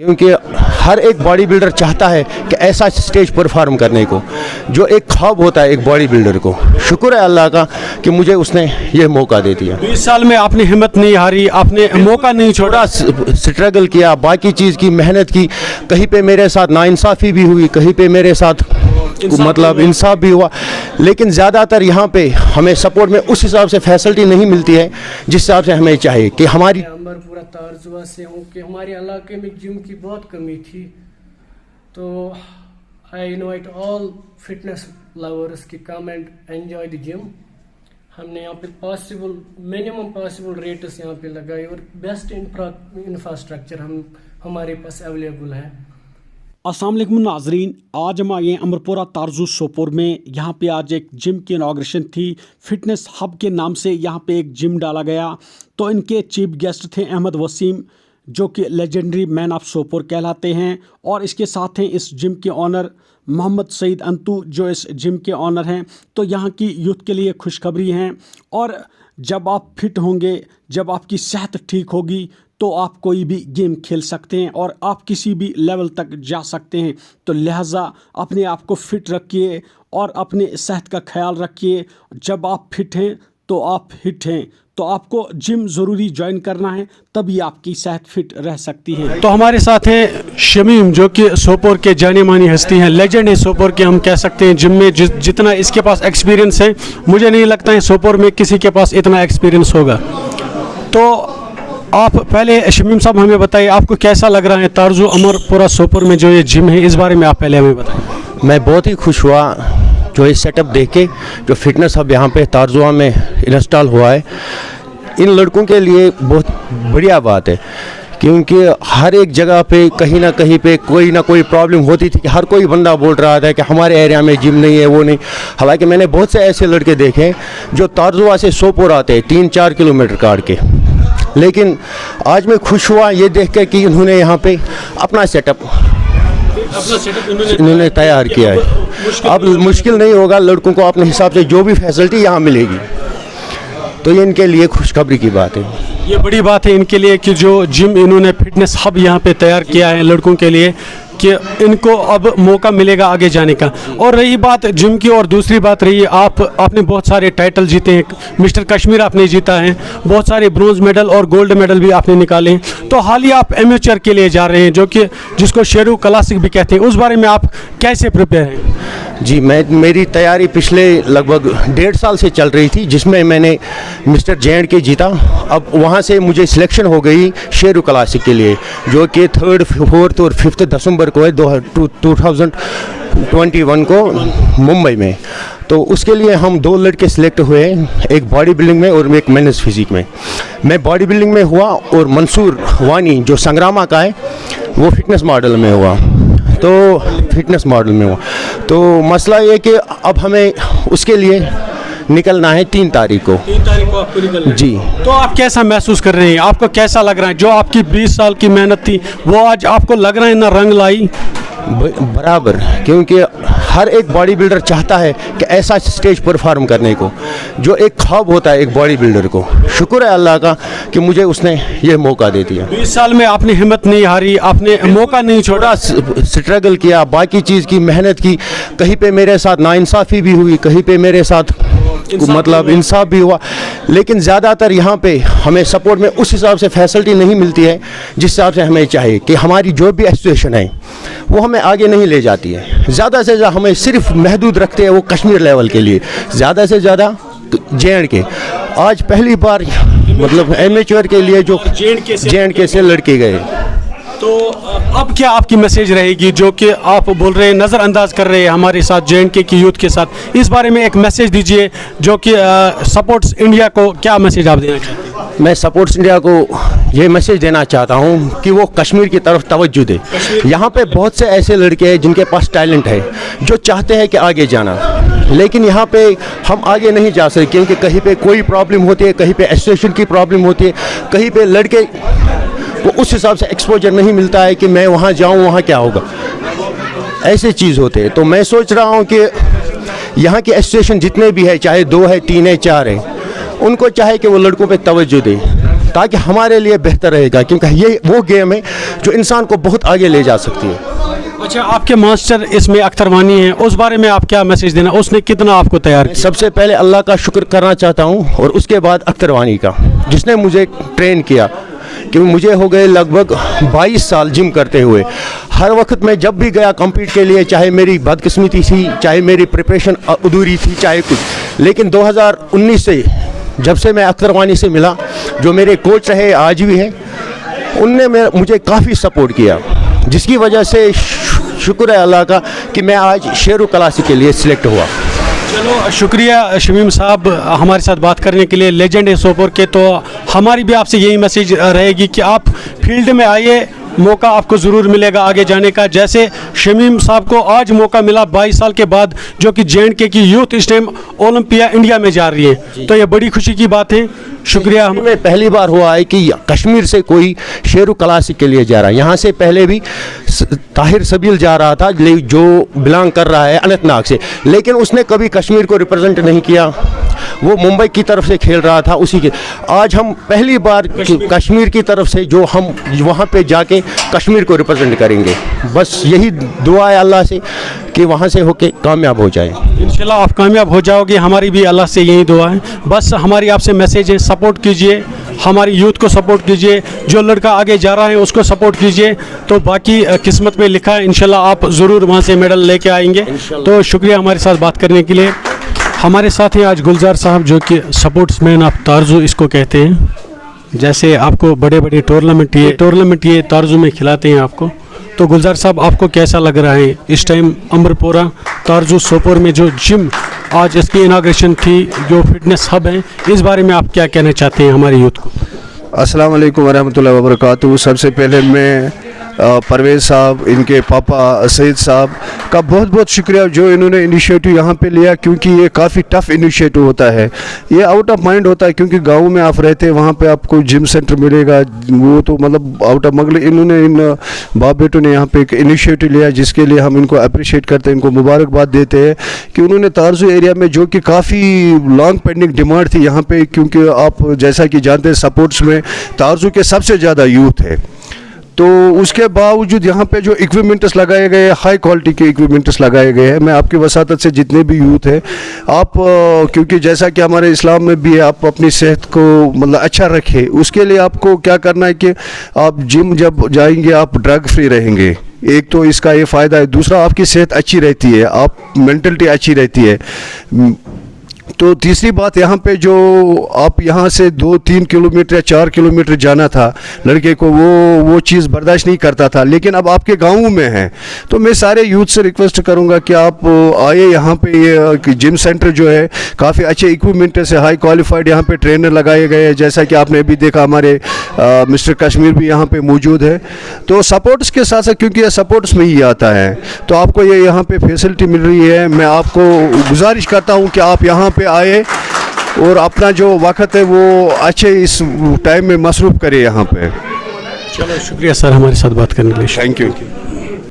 क्योंकि हर एक body builder चाहता है कि ऐसा स्टेज परफॉर्म करने को, जो एक ख्वाब होता है एक बॉडी बिल्डर को। शुक्र है अल्लाह का कि मुझे उसने ये मौका दे दिया। 20 साल में आपने हिम्मत नहीं हारी, आपने मौका नहीं छोड़ा, स्ट्रगल किया, बाकी चीज़ की मेहनत की। कहीं पे मेरे साथ नाइंसाफ़ी भी हुई, कहीं पे मेरे साथ मतलब इंसाफ भी हुआ, लेकिन ज़्यादातर यहाँ पे हमें सपोर्ट में उस हिसाब से फैसिलिटी नहीं मिलती है जिस हिसाब से हमें चाहिए कि हमारी। अमरपुरा तारजुआ से हूँ कि हमारे इलाके में जिम की बहुत कमी थी, तो I invite all fitness lovers की come and enjoy the gym. हमने यहाँ पे पॉसिबल मिनिमम पॉसिबल रेट्स यहाँ पे लगाए और बेस्ट इंफ्रास्ट्रक्चर हमारे पास अवेलेबल है। अस्सलाम वालेकुम नाजरीन, आज हम आए अमरपुरा तारजू सोपोर में। यहाँ पे आज एक जिम की इनॉग्रेशन थी। फिटनेस हब के नाम से यहाँ पे एक जिम डाला गया। तो इनके चीफ गेस्ट थे अहमद वसीम, जो कि लेजेंडरी मैन ऑफ सोपोर कहलाते हैं, और इसके साथ हैं इस जिम के ऑनर मोहम्मद सईद अंतु, जो इस जिम के ऑनर हैं। तो यहाँ की यूथ के लिए खुशखबरी हैं, और जब आप फिट होंगे, जब आपकी सेहत ठीक होगी, तो आप कोई भी गेम खेल सकते हैं और आप किसी भी लेवल तक जा सकते हैं। तो लिहाजा अपने आप को फिट रखिए और अपने सेहत का ख्याल रखिए। जब आप फिट हैं तो आप हिट हैं, तो आपको जिम ज़रूरी ज्वाइन करना है, तभी आपकी सेहत फिट रह सकती है। तो हमारे साथ हैं शमीम, जो कि सोपोर के जानी मानी हस्ती हैं, लेजेंड है सोपोर के, हम कह सकते हैं जिम में जितना इसके पास एक्सपीरियंस है, मुझे नहीं लगता है सोपोर में किसी के पास इतना एक्सपीरियंस होगा। तो आप पहले शमीम साहब हमें बताइए, आपको कैसा लग रहा है तारजू अमरपुरा सोपोर में जो ये जिम है, इस बारे में आप पहले हमें बताइए। मैं बहुत ही खुश हुआ जो ये सेटअप देख के, जो फिटनेस हब यहाँ पे तारजुआ में इंस्टॉल हुआ है। इन लड़कों के लिए बहुत बढ़िया बात है, क्योंकि हर एक जगह पे कहीं ना कहीं पे कोई ना कोई प्रॉब्लम होती थी कि हर कोई बंदा बोल रहा था कि हमारे एरिया में जिम नहीं है, वो नहीं। हालांकि मैंने बहुत से ऐसे लड़के देखे जो तारजुआ से सोपोर आते हैं 3-4 किलोमीटर काट के, लेकिन आज मैं खुश हुआ ये देख कर कि इन्होंने यहाँ पे अपना सेटअप इन्होंने तैयार किया है। अब मुश्किल नहीं होगा लड़कों को, अपने हिसाब से जो भी फैसिलिटी यहाँ मिलेगी, तो ये इनके लिए खुशखबरी की बात है। ये बड़ी बात है इनके लिए कि जो जिम इन्होंने फिटनेस हब यहाँ पे तैयार किया है लड़कों के लिए, कि इनको अब मौका मिलेगा आगे जाने का। और रही बात जिम की, और दूसरी बात रही आपने बहुत सारे टाइटल जीते हैं, मिस्टर कश्मीर आपने जीता है, बहुत सारे ब्रोंज मेडल और गोल्ड मेडल भी आपने निकाले हैं। तो हाल ही आप एमेचर के लिए जा रहे हैं, जो कि जिसको शेरू क्लासिक भी कहते हैं, उस बारे में आप कैसे प्रिपेयर हैं? जी, मेरी तैयारी पिछले लगभग 1.5 साल से चल रही थी, जिसमें मैंने मिस्टर JNK जीता। अब वहाँ से मुझे सिलेक्शन हो गई शेरू क्लासिक के लिए, जो कि 3rd, 4th और 5th दिसंबर को है 2021 को मुंबई में। तो उसके लिए हम 2 लड़के सिलेक्ट हुए, एक बॉडी बिल्डिंग में और एक मेंस फिजिक में। मैं बॉडी बिल्डिंग में हुआ और मंसूर वानी जो संग्रामा का है वो फिटनेस मॉडल में हुआ। तो मसला ये कि अब हमें उसके लिए निकलना है 3 तारीख को। 3 तारीख को आपको निकलना है। जी। तो आप कैसा महसूस कर रहे हैं, आपको कैसा लग रहा है? जो आपकी 20 साल की मेहनत थी वो आज आपको लग रहा है ना रंग लाई? बराबर, क्योंकि हर एक बॉडी बिल्डर चाहता है कि ऐसा स्टेज परफॉर्म करने को, जो एक ख्वाब होता है एक बॉडी बिल्डर को। शुक्र है अल्लाह का कि मुझे उसने ये मौका दे दिया। 20 साल में आपने हिम्मत नहीं हारी, आपने मौका नहीं छोड़ा, स्ट्रगल किया, बाकी चीज़ की मेहनत की। कहीं पे मेरे साथ नाइंसाफ़ी भी हुई, कहीं पे मेरे साथ मतलब इंसाफ भी हुआ, लेकिन ज़्यादातर यहाँ पे हमें सपोर्ट में उस हिसाब से फैसिलिटी नहीं मिलती है जिस हिसाब से हमें चाहिए कि हमारी जो भी एसोसिएशन है वो हमें आगे नहीं ले जाती है। ज़्यादा से ज़्यादा हमें सिर्फ महदूद रखते हैं वो कश्मीर लेवल के लिए, ज़्यादा से ज़्यादा JNK। आज पहली बार मतलब एमेच्योर के लिए जो JNK से लड़के गए। तो अब क्या आपकी मैसेज रहेगी, जो कि आप बोल रहे हैं, नज़रअंदाज कर रहे हैं हमारे साथ JNK की यूथ के साथ, इस बारे में एक मैसेज दीजिए, जो कि सपोर्ट्स इंडिया को क्या मैसेज आप देना चाहते हैं? मैं सपोर्ट्स इंडिया को ये मैसेज देना चाहता हूँ कि वो कश्मीर की तरफ तवज्जो दे। यहाँ पे बहुत से ऐसे लड़के हैं जिनके पास टैलेंट है, जो चाहते हैं कि आगे जाना, लेकिन यहाँ पे हम आगे नहीं जा सकते, क्योंकि कहीं पे कोई प्रॉब्लम होती है, कहीं पे एसोसिएशन की प्रॉब्लम होती है, कहीं पे लड़के वो उस हिसाब से एक्सपोजर नहीं मिलता है कि मैं वहाँ जाऊँ, वहाँ क्या होगा, ऐसे चीज़ होते हैं। तो मैं सोच रहा हूँ कि यहाँ के एसोसिएशन जितने भी है, चाहे 2 है, 3 है, 4 है, उनको चाहे कि वो लड़कों पे तवज्जो दे। تاکہ ہمارے لیے بہتر رہے گا, کیونکہ یہ وہ گیم ہے جو انسان کو بہت آگے لے جا سکتی ہے. اچھا, آپ کے ماسٹر اس میں اختر وانی ہیں, اس بارے میں آپ کیا میسیج دینا, اس نے کتنا آپ کو تیار کیا؟ سب سے پہلے اللہ کا شکر کرنا چاہتا ہوں, اور اس کے بعد اختر وانی کا, جس نے مجھے ٹرین کیا. کیونکہ مجھے ہو گئے لگ بھگ 22 سال جم کرتے ہوئے. ہر وقت میں جب بھی گیا کمپیٹ کے لیے, چاہے میری بدقسمتی تھی, چاہے میری پریپریشن ادھوری تھی, چاہے کچھ, لیکن 2019 سے جب سے میں اختر وانی سے ملا, جو میرے کوچ رہے آج بھی ہیں, ان نے مجھے کافی سپورٹ کیا, جس کی وجہ سے شکر ہے اللہ کا کہ میں آج شیرو کلاسی کے لیے سلیکٹ ہوا. چلو شکریہ شمیم صاحب ہمارے ساتھ بات کرنے کے لیے, لیجنڈ ہے سوپور کے. تو ہماری بھی آپ سے یہی میسیج رہے گی کہ آپ فیلڈ میں آئیے, موقع آپ کو ضرور ملے گا آگے جانے کا. جیسے شمیم صاحب کو آج موقع ملا 22 سال کے بعد, جو کہ JNK کی یوتھ اس ٹائم اولمپیا انڈیا میں جا رہی ہے, تو یہ بڑی خوشی کی بات ہے. شکریہ. میں پہلی بار ہوا ہے کہ کشمیر سے کوئی شیرو کلاسک کے لیے جا رہا ہے. یہاں سے پہلے بھی طاہر سبیل جا رہا تھا, جو بلانگ کر رہا ہے اننت ناگ سے, لیکن اس نے کبھی کشمیر کو ریپرزینٹ نہیں کیا, وہ ممبئی کی طرف سے کھیل رہا تھا اسی کے. آج ہم پہلی بار کشمیر کی طرف سے جو ہم وہاں پہ جا کے کشمیر کو ریپرزینٹ کریں گے. بس یہی دعا ہے اللہ سے کہ وہاں سے ہو کے کامیاب ہو جائیں. انشاءاللہ آپ کامیاب ہو جاؤ گے, ہماری بھی اللہ سے یہی دعا ہے. بس ہماری آپ سے میسیج ہے, سپورٹ کیجئے, ہماری یوتھ کو سپورٹ کیجئے, جو لڑکا آگے جا رہا ہے اس کو سپورٹ کیجئے, تو باقی قسمت میں لکھا ہے, انشاءاللہ آپ ضرور وہاں سے میڈل لے کے آئیں گے. تو شکریہ ہمارے ساتھ بات کرنے کے لیے. ہمارے ساتھ ہیں آج گلزار صاحب, جو کہ سپورٹس مین آف تارزو اس کو کہتے ہیں. جیسے آپ کو بڑے بڑے ٹورنامنٹ یہ تارزو میں کھلاتے ہیں آپ کو. تو گلزار صاحب آپ کو کیسا لگ رہا ہے اس ٹائم امرپورہ تارزو سوپور میں جو جم آج اس کی اناگریشن تھی, جو فٹنس ہب ہے, اس بارے میں آپ کیا کہنا چاہتے ہیں ہمارے یوتھ کو؟ السلام علیکم ورحمۃ اللہ وبرکاتہ. سب سے پہلے میں پرویز صاحب, ان کے پاپا سعید صاحب کا بہت بہت شکریہ جو انہوں نے انیشیٹو یہاں پہ لیا, کیونکہ یہ کافی ٹف انیشیٹو ہوتا ہے, یہ آؤٹ آف مائنڈ ہوتا ہے, کیونکہ گاؤں میں آپ رہتے ہیں وہاں پہ آپ کو جم سینٹر ملے گا, وہ تو مطلب آؤٹ آف مغل. انہوں نے ان باپ بیٹوں نے یہاں پہ ایک انیشیٹو لیا, جس کے لیے ہم ان کو اپریشیٹ کرتے ہیں, ان کو مبارکباد دیتے ہیں کہ انہوں نے تارزو ایریا میں, جو کہ کافی لانگ پینڈنگ ڈیمانڈ تھی یہاں پہ, کیونکہ آپ جیسا کہ جانتے ہیں سپورٹس میں تارزو کے سب سے زیادہ یوتھ ہے, تو اس کے باوجود یہاں پہ جو ایکوپمنٹس لگائے گئے, ہائی کوالٹی کے ایکوپمنٹس لگائے گئے ہیں. میں آپ کی وساطت سے جتنے بھی یوتھ ہیں, آپ کیونکہ جیسا کہ ہمارے اسلام میں بھی ہے, آپ اپنی صحت کو مطلب اچھا رکھیں, اس کے لیے آپ کو کیا کرنا ہے کہ آپ جم جب جائیں گے آپ ڈرگ فری رہیں گے. ایک تو اس کا یہ فائدہ ہے, دوسرا آپ کی صحت اچھی رہتی ہے, آپ مینٹلٹی اچھی رہتی ہے. تو تیسری بات, یہاں پہ جو آپ یہاں سے 2-3 کلومیٹر یا 4 کلومیٹر جانا تھا لڑکے کو, وہ چیز برداشت نہیں کرتا تھا, لیکن اب آپ کے گاؤں میں ہیں. تو میں سارے یوتھ سے ریکویسٹ کروں گا کہ آپ آئے یہاں پہ. یہ جم سینٹر جو ہے کافی اچھے ایکوپمنٹ سے ہائی کوالیفائڈ یہاں پہ ٹرینر لگائے گئے ہیں, جیسا کہ آپ نے ابھی دیکھا ہمارے مسٹر کشمیر بھی یہاں پہ موجود ہے. تو سپورٹس کے ساتھ ساتھ, کیونکہ یہ سپورٹس میں ہی آتا ہے, تو آپ کو یہ یہاں پہ فیسلٹی مل رہی ہے. میں آپ کو گزارش کرتا ہوں کہ آپ یہاں پہ آئے اور اپنا جو وقت ہے وہ اچھے اس ٹائم میں مصروف کرے یہاں پہ. چلو شکریہ سر ہمارے ساتھ بات کرنے کے لیے. Thank you.